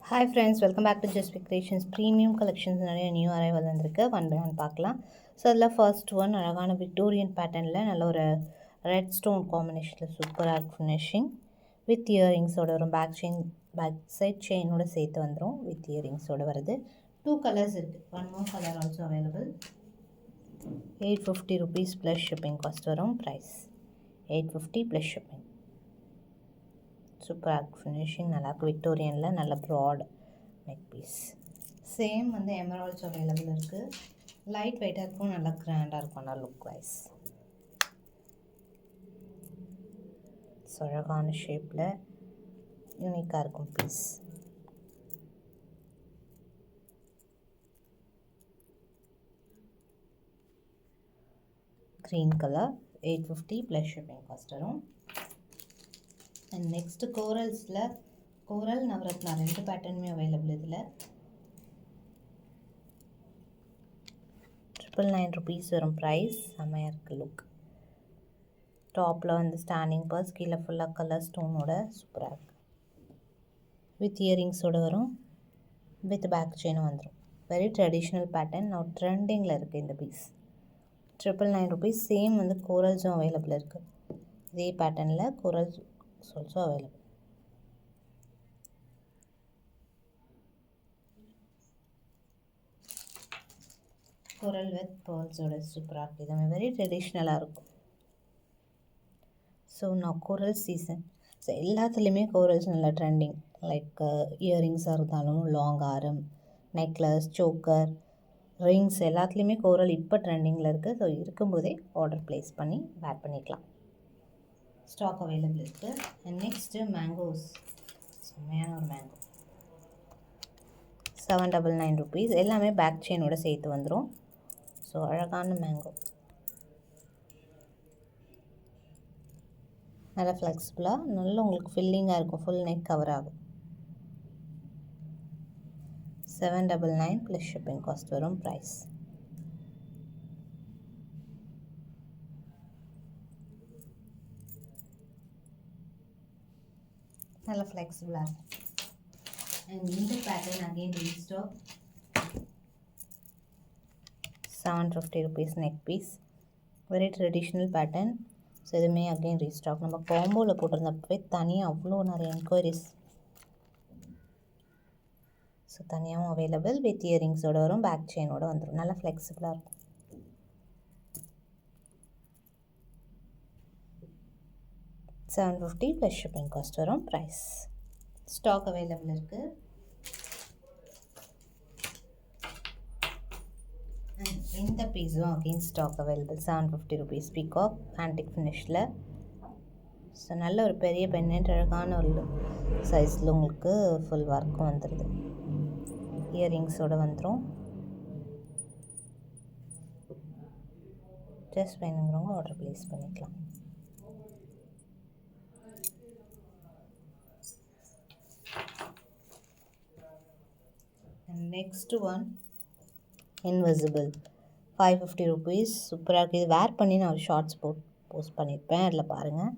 Hi friends, welcome back to just creations. Premium collections நிறைய new arrival வந்திருக்கு. One by one பார்க்கலாம். So அதில் first one அழகான Victorian பேட்டர்னில் நல்ல ஒரு ரெட் ஸ்டோன் காம்பினேஷனில் சூப்பராக இருக்கு ஃபினிஷிங். வித் இயரிங்ஸோட வரும். பேக் சைட் செயினோட சேர்த்து வந்துடும். வித் இயரிங்ஸோட வருது. 2 கலர்ஸ் இருக்குது. One more colour also available. 850 rupees plus shipping cost வரும். Price 850 plus shipping. சூப்பராக ஃபினிஷிங் நல்லாயிருக்கு. விக்டோரியனில் நல்ல ப்ராட் நெக் பீஸ். சேம் வந்து எமரால்ட்ஸ் அவைலபிள் இருக்குது. லைட் வெயிட்டாக இருக்கும், நல்லா கிராண்டாக இருக்கும். நல்லா லுக் வைஸ் அழகான ஷேப்பில் யூனிக்காக இருக்கும் piece. Green colour 850 plus shipping cost வரும். அண்ட் நெக்ஸ்ட்டு கோரல்ஸில் கோரல் நவரத்னா 2 பேட்டர்னுமே அவைலபிள். இதில் 999 rupees வரும். ப்ரைஸ் செம்மையாக இருக்குது லுக். டாப்பில் வந்து ஸ்டாண்டிங் பர்ஸ், கீழே ஃபுல்லாக கலர் ஸ்டோனோட சூப்பராக இருக்குது. வித் இயரிங்ஸோடு வரும். வித் பேக் செயினும் வந்துடும். Very traditional pattern. நான் ட்ரெண்டிங்கில் இருக்குது இந்த பீஸ். 999 rupees. சேம் வந்து கோரல்ஸும் அவைலபிள் இருக்குது. இதே பேட்டர்னில் corals also available. Coral with பேர்ல்ஸோட சூப்பராக இருக்குது. இதுவுமே வெரி ட்ரெடிஷ்னலாக இருக்கும். ஸோ நான் கோரல் சீசன். ஸோ எல்லாத்துலேயுமே கோரல்ஸ் நல்லா ட்ரெண்டிங். லைக் இயரிங்ஸாக இருந்தாலும், லாங் ஆரம், நெக்லஸ், சோக்கர், ரிங்ஸ் எல்லாத்துலேயுமே கோரல் இப்போ ட்ரெண்டிங்கில் இருக்குது. ஸோ இருக்கும்போதே ஆர்டர் ப்ளேஸ் பண்ணி வேர் பண்ணிக்கலாம். ஸ்டாக் அவைலபிள் இருக்குது. And next mangoes. செம்மையான ஒரு மேங்கோ 799 rupees. எல்லாமே பேக் செயினோட சேர்த்து வந்துடும். ஸோ அழகான மேங்கோ, நல்லா ஃப்ளெக்சிபிளாக, நல்லா உங்களுக்கு ஃபில்லிங்காக இருக்கும். ஃபுல் நெக் கவர் ஆகும். 799 ப்ளஸ் ஷிப்பிங் காஸ்ட் வரும். ப்ரைஸ் நல்லா ஃப்ளெக்சிபிளாக இருக்கும். அண்ட் இந்த pattern again restock. 750 rupees neck piece. Very traditional pattern. So இதுவுமே அகெயின் ரீஸ்டாக். நம்ம காம்போவில் போட்டிருந்தப்பவே தனியாக அவ்வளோ நிறைய என்கொயரிஸ். ஸோ தனியாகவும் அவைலபிள். வித் இயரிங்ஸோடு வரும். பேக் செயினோடு வந்துடும். நல்லா ஃப்ளெக்சிபிளாக இருக்கும். $750 ப்ளஸ் ஷிப்பிங் காஸ்ட் வரும். ப்ரைஸ் ஸ்டாக் அவைலபிள் இருக்குது. இந்த பீஸும் again stock available. 750 rupees peacock antique ஃபினிஷில். ஸோ நல்ல ஒரு பெரிய பெண்ணெண்ட், அழகான ஒரு சைஸில் உங்களுக்கு ஃபுல் ஒர்க்கும் வந்துடுது. இயரிங்ஸோடு வந்துடும். ஜஸ்ட் வேணுங்கிறவங்க ஆர்டர் ப்ளேஸ் பண்ணிக்கலாம். Next one invisible 550 rupees. சூப்பராக இருக்குது. இது வேர் பண்ணி நான் ஒரு ஷார்ட்ஸ் போஸ்ட் பண்ணியிருப்பேன். அதில் பாருங்கள்,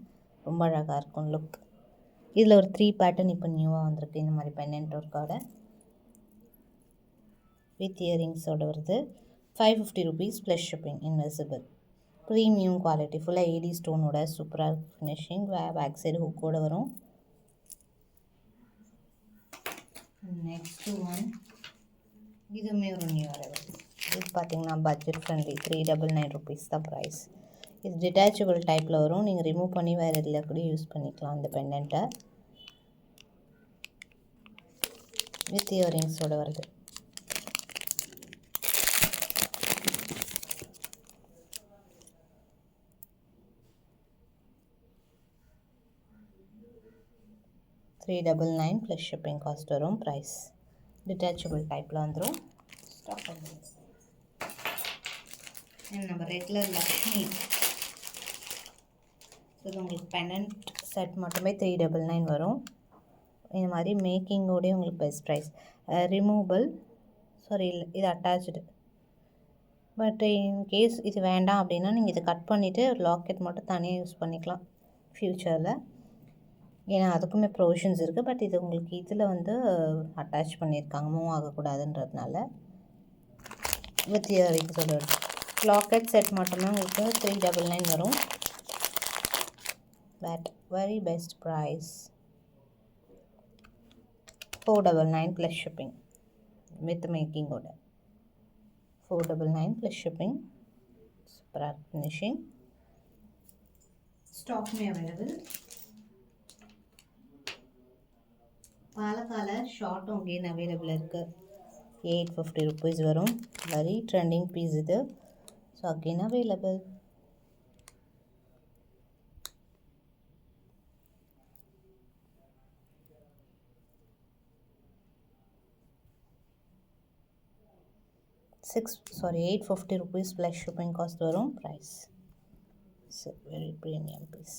ரொம்ப அழகாக இருக்கும் லுக். இதில் ஒரு 3 பேட்டர்ன் இப்போ நியூவாக வந்திருக்கு. இந்த மாதிரி பெண்ணெண்ட் ஒர்க்கோட வித் இயரிங்ஸோடு வருது. 550 rupees plus shipping. Invisible premium quality, ஃபுல்லாக ஏடி ஸ்டோனோட சூப்பராக இருக்குது ஃபினிஷிங். பேக் சைடு ஹுக்கோடு வரும். நெக்ஸ்ட்டு ஒன் இதுவுமே ஒரு நியூ அரைவல். இது பார்த்தீங்கன்னா பட்ஜெட் ஃப்ரெண்ட்லி. 399 rupees தான் ப்ரைஸ். இது டிட்டாச்சபிள் டைப்பில் வரும். நீங்கள் ரிமூவ் பண்ணி வேறு இதில் கூட யூஸ் பண்ணிக்கலாம் இந்த பெண்டண்ட்டை. வித் இயரிங்ஸோடு வருது. $399 ப்ளஸ் ஷிப்பிங் காஸ்ட் வரும். ப்ரைஸ் டிட்டாச்சபிள் டைப்பில் வந்துடும். ஸ்டாக் பண்ணுறது நம்ம ரெகுலர் லக்ஷ்மி. ஸோ இது உங்களுக்கு பெண்டன்ட் செட் மட்டுமே 399 வரும். இந்த மாதிரி மேக்கிங்கோடய உங்களுக்கு பெஸ்ட் ப்ரைஸ். ரிமூவபிள், சாரி இல்லை, இது அட்டாச்சு. பட் இன்கேஸ் இது வேண்டாம் அப்படின்னா நீங்கள் இதை கட் பண்ணிவிட்டு லாக்கெட் மட்டும் தனியாக யூஸ் பண்ணிக்கலாம் ஃப்யூச்சரில். ஏன்னா அதுக்குமே ப்ரொவிஷன்ஸ் இருக்குது. பட் இது உங்களுக்கு இதில் வந்து அட்டாச் பண்ணியிருக்காங்க மூவ் ஆகக்கூடாதுன்றதுனால. வித் இயரிங்ஸோட லாக்கெட் செட் மட்டுமே உங்களுக்கு 399 வரும். But very best price 499 plus shipping with மேக்கிங்கோட 499 ப்ளஸ் ஷிப்பிங். சூப்பராக ஃபினிஷிங். Stock may available. பாலக்கால ஷார்ட்டும் அகெயின் அவைலபிள் இருக்குது. 850 rupees வரும். வெரி ட்ரெண்டிங் பீஸ் இது. So again available. $850 rupees plus shipping cost வரும் price. It's a very premium piece.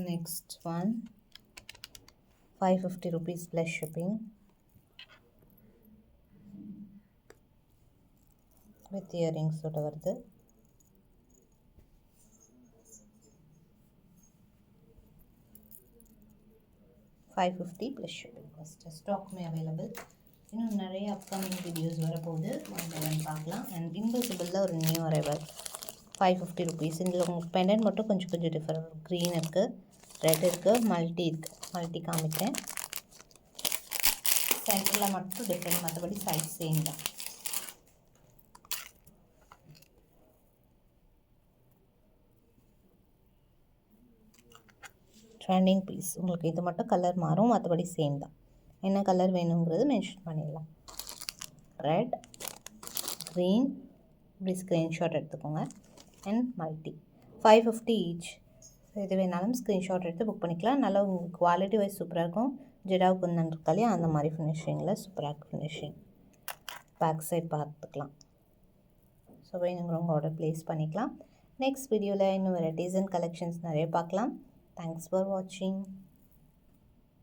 Next one, 550 rupees plus shipping with earrings ஓட வருது. $550 plus shipping cost. Stock may available. இன்னும் நிறைய upcoming videos வரப்போகுது. One பார்க்கலாம். And இன்விசிபிளில் ஒரு new arrival 550 rupees. இதில் உங்களுக்கு பெண்டன்ட் மட்டும் கொஞ்சம் டிஃபரெண்ட். க்ரீன் இருக்குது, ரெட் இருக்குது, மல்டி இருக்குது. மல்டி காமிக்கிறேன். சென்டரில் மட்டும் டிஃப்ரெண்ட், மற்றபடி சைஸ் சேம் தான். Trending piece. உங்களுக்கு இது மட்டும் கலர் மாறும், மற்றபடி சேம் தான். என்ன கலர் வேணுங்கிறது மென்ஷன் பண்ணிடலாம். ரெட், க்ரீன், இப்படி ஸ்க்ரீன்ஷாட் எடுத்துக்கோங்க. And multi 550 each. ஸோ இது வேணாலும் ஸ்க்ரீன்ஷாட் எடுத்து புக் பண்ணிக்கலாம். நல்லா உங்களுக்கு குவாலிட்டி வைஸ் சூப்பராக இருக்கும். ஜெடாவு குந்தன் இருக்காலே அந்த மாதிரி ஃபினிஷிங்கில் சூப்பராக இருக்கும் ஃபினிஷிங். பேக் சைட் பார்த்துக்கலாம். ஸோ வேணுங்கிறவங்க ஆர்டர் ப்ளேஸ் பண்ணிக்கலாம். நெக்ஸ்ட் வீடியோவில் இன்னும் வெரைட்டிஸ் அண்ட் கலெக்ஷன்ஸ் நிறைய பார்க்கலாம். தேங்க்ஸ் ஃபார் வாட்சிங்.